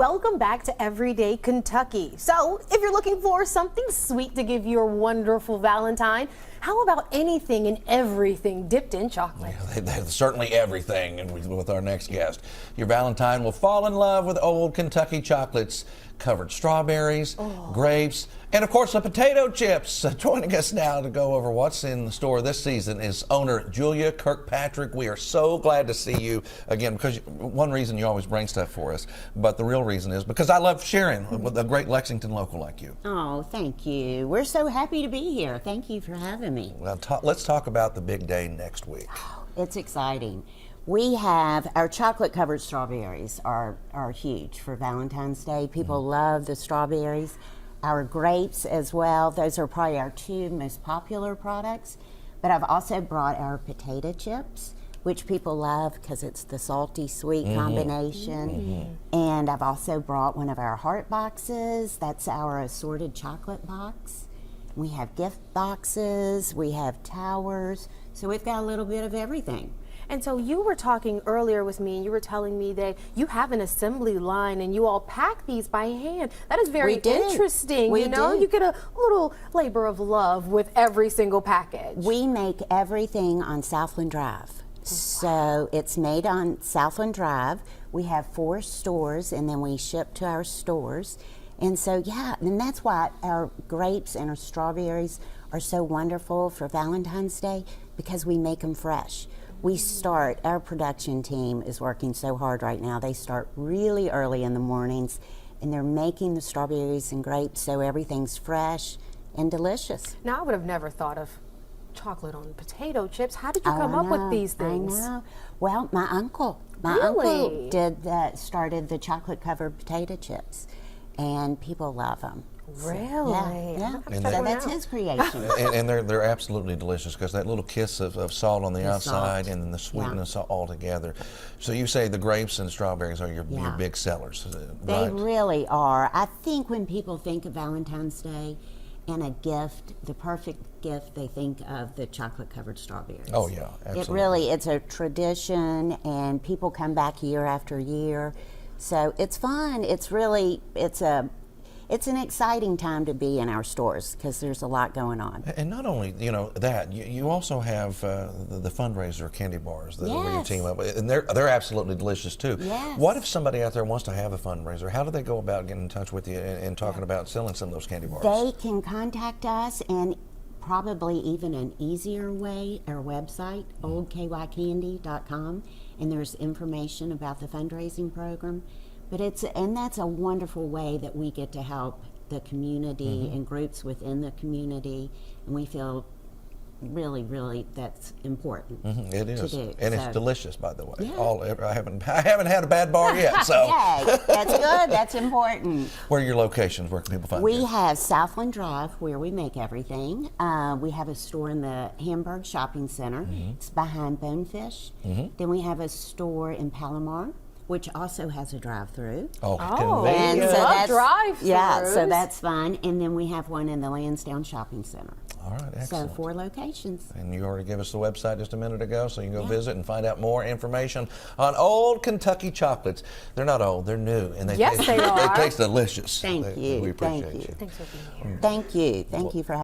Welcome back to Everyday Kentucky. So, if you're looking for something sweet to give your wonderful Valentine, how about anything and everything dipped in chocolate? Yeah, certainly everything. And with our next guest, your Valentine will fall in love with old Kentucky chocolates, covered strawberries, grapes, and of course the potato chips. Joining us now to go over what's in the store this season is owner Julia Kirkpatrick. We are so glad to see you again, because one reason you always bring stuff for us, but the real reason is because I love sharing with a great Lexington local like you. Oh, thank you. We're so happy to be here. Thank you for having me. Well, let's talk about the big day next week. It's exciting. We have our chocolate covered strawberries are huge for Valentine's Day. People love the strawberries. Our grapes as well. Those are probably our two most popular products. But I've also brought our potato chips, which people love because it's the salty sweet combination. And I've also brought one of our heart boxes. That's our assorted chocolate box. We have gift boxes, we have towers, so we've got a little bit of everything. And so you were talking earlier with me and you were telling me that you have an assembly line and you all pack these by hand. That is very interesting. We you know, do. you get a little labor of love with every single package. We make everything on Southland Drive. So it's made on Southland Drive. We have 4 stores and then we ship to our stores. And so, yeah, and that's why our grapes and our strawberries are so wonderful for Valentine's Day, because we make them fresh. We start, our production team is working so hard right now. They start really early in the mornings and they're making the strawberries and grapes so everything's fresh and delicious. Now, I would have never thought of chocolate on potato chips. How did you come up with these things? I know. Well, my uncle started the chocolate covered potato chips, and people love them. Really? Yeah. And So that's his creation. And they're absolutely delicious, because that little kiss of salt on the outside and then the sweetness all together. So you say the grapes and strawberries are your big sellers, They right? really are. I think when people think of Valentine's Day and a gift, the perfect gift, they think of the chocolate covered strawberries. Oh yeah, absolutely. It's a tradition, and people come back year after year. So it's fun. It's an exciting time to be in our stores because there's a lot going on. And not only that, you also have the fundraiser candy bars that you team up with, and they're absolutely delicious too. Yes. What if somebody out there wants to have a fundraiser? How do they go about getting in touch with you and talking about selling some of those candy bars? They can contact us, and probably even an easier way, our website, oldkycandy.com, and there's information about the fundraising program. But that's a wonderful way that we get to help the community and groups within the community, and we feel really, really that's important. It is, to do. and it's delicious, by the way. Yeah. I haven't had a bad bar yet. So Yay, that's good. That's important. where are your locations? Where can people find you? We have Southland Drive, where we make everything. We have a store in the Hamburg Shopping Center. It's behind Bonefish. Then we have a store in Palomar, which also has a drive-through. Convenient. And so that's drive-thrus. Yeah, so that's fun. And then we have one in the Lansdowne Shopping Center. All right, excellent. So 4 locations. And you already gave us the website just a minute ago, so you can go visit and find out more information on old Kentucky chocolates. They're not old, they're new, and they Yes, taste, they are. They taste delicious. Thank you. We appreciate Thank you. you. Thanks for being here. Thank you. Thank you for having me.